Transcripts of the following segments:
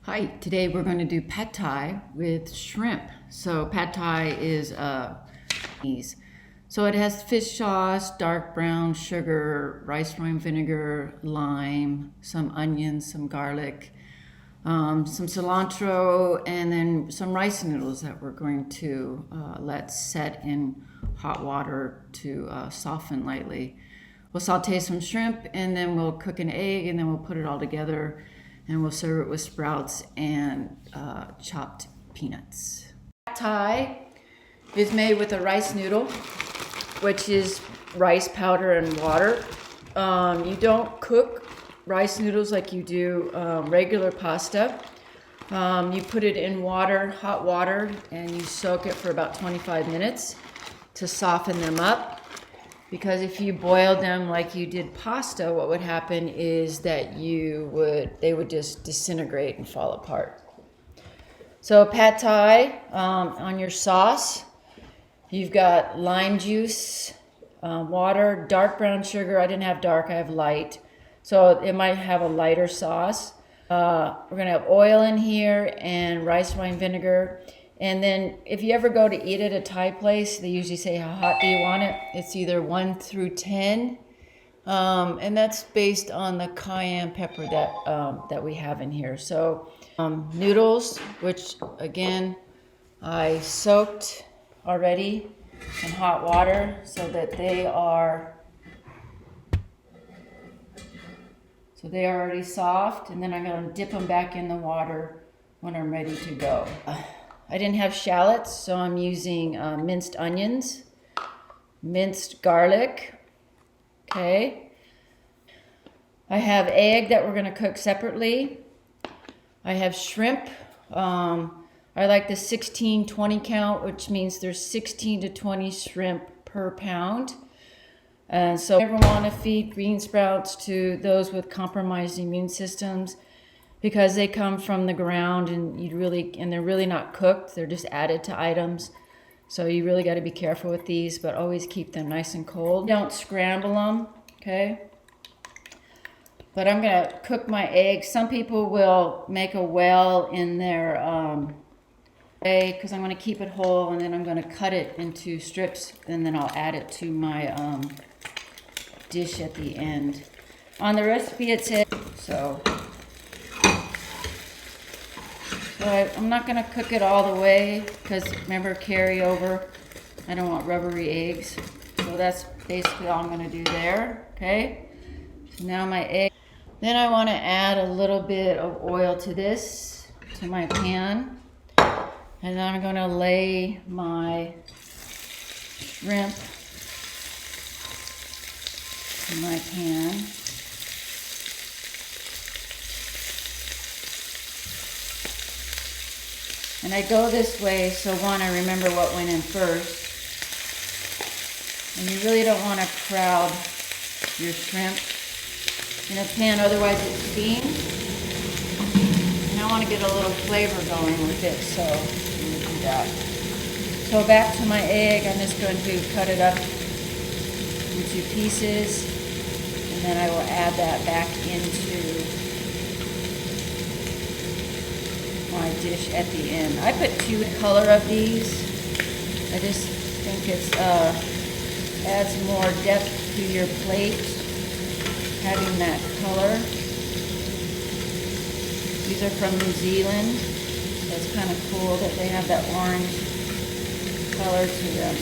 Hi, today we're going to do pad thai with shrimp. So pad thai is so it has fish sauce, dark brown sugar, rice wine vinegar, lime, some onions, some garlic, some cilantro, and then some rice noodles that we're going to let set in hot water to soften lightly. We'll saute some shrimp and then we'll cook an egg and then we'll put it all together and we'll serve it with sprouts and chopped peanuts. Pad Thai is made with a rice noodle, which is rice powder and water. You don't cook rice noodles like you do regular pasta. You put it in water, hot water, and you soak it for about 25 minutes to soften them up. Because if you boiled them like you did pasta, what would happen is that they would just disintegrate and fall apart. So pad thai, on your sauce, you've got lime juice, water, dark brown sugar. I didn't have dark, I have light. So it might have a lighter sauce. We're gonna have oil in here and rice wine vinegar. And then if you ever go to eat at a Thai place, they usually say, how hot do you want it? It's either 1 through 10. And that's based on the cayenne pepper that we have in here. So noodles, which again, I soaked already in hot water so that they are already soft. And then I'm gonna dip them back in the water when I'm ready to go. I didn't have shallots, so I'm using minced onions, minced garlic, okay. I have egg that we're gonna cook separately. I have shrimp. I like the 16-20 count, which means there's 16 to 20 shrimp per pound. And so I never wanna feed green sprouts to those with compromised immune systems, because they come from the ground and they're really not cooked. They're just added to items. So you really got to be careful with these, but always keep them nice and cold. Don't scramble them, okay? But I'm gonna cook my eggs. Some people will make a well in their egg, because I'm gonna keep it whole, and then I'm gonna cut it into strips, and then I'll add it to my dish at the end. On the recipe it says, so I'm not going to cook it all the way, because remember, carryover. I don't want rubbery eggs. So that's basically all I'm going to do there, okay? So now my egg. Then I want to add a little bit of oil to my pan. And then I'm going to lay my shrimp in my pan. And I go this way, so one, I remember what went in first. And you really don't want to crowd your shrimp in a pan, otherwise it steams. And I want to get a little flavor going with it, so I'm going to do that. So back to my egg, I'm just going to cut it up into pieces, and then I will add that back into my dish at the end. I put 2 color of these. I just think it adds more depth to your plate, having that color. These are from New Zealand. So it's kind of cool that they have that orange color to them.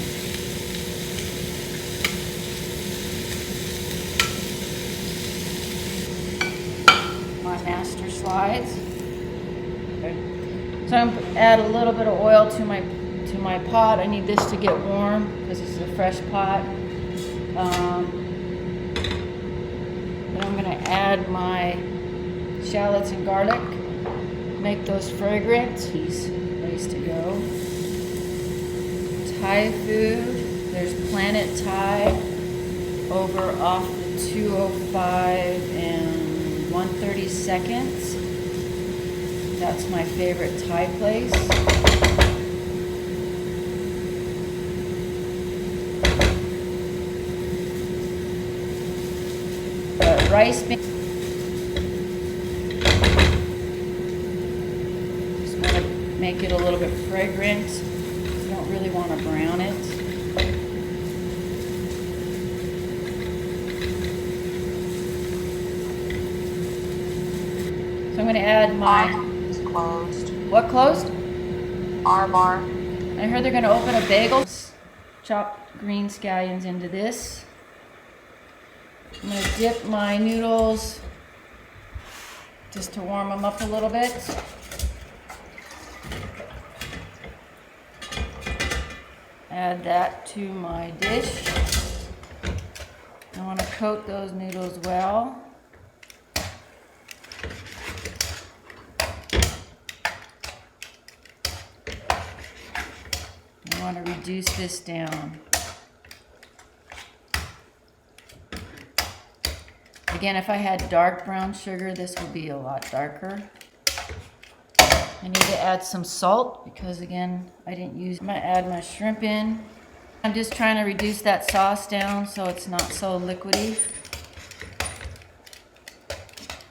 My master slides. So I'm going to add a little bit of oil to my pot. I need this to get warm because this is a fresh pot. Then I'm going to add my shallots and garlic. Make those fragrant. These ways to go. Thai food. There's Planet Thai over off the 205 and 132nd. That's my favorite Thai place. rice. make it a little bit fragrant. You don't really want to brown it. So I'm going to add my... It's closed. What closed? R-bar. I heard they're going to open a bagel. Chopped green scallions into this. I'm going to dip my noodles just to warm them up a little bit. Add that to my dish. I want to coat those noodles well. I want to reduce this down. Again, if I had dark brown sugar, this would be a lot darker. I need to add some salt because, again, I didn't use... I'm going to add my shrimp in. I'm just trying to reduce that sauce down so it's not so liquidy.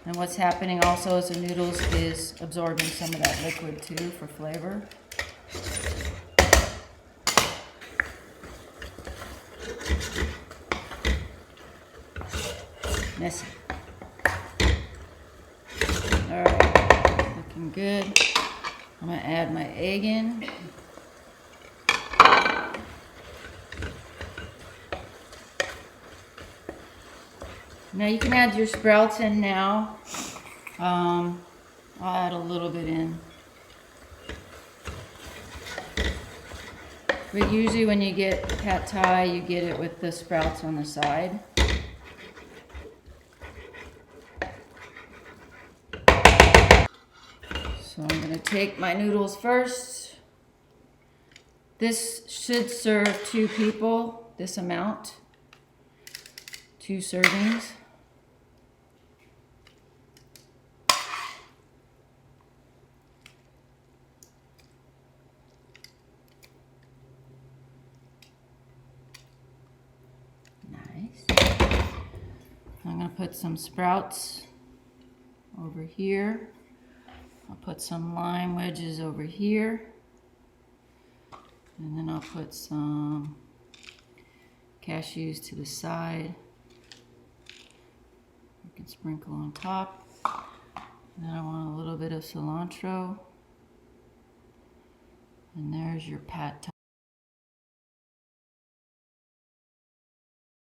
And what's happening also is the noodles is absorbing some of that liquid too for flavor. Messy. Alright, looking good. I'm going to add my egg in. Now you can add your sprouts in now. I'll add a little bit in. But usually when you get pad thai, you get it with the sprouts on the side. So I'm going to take my noodles first. This should serve 2 people, this amount. 2 servings. Nice. I'm going to put some sprouts over here. I'll put some lime wedges over here. And then I'll put some cashews to the side. You can sprinkle on top. And then I want a little bit of cilantro. And there's your pad thai.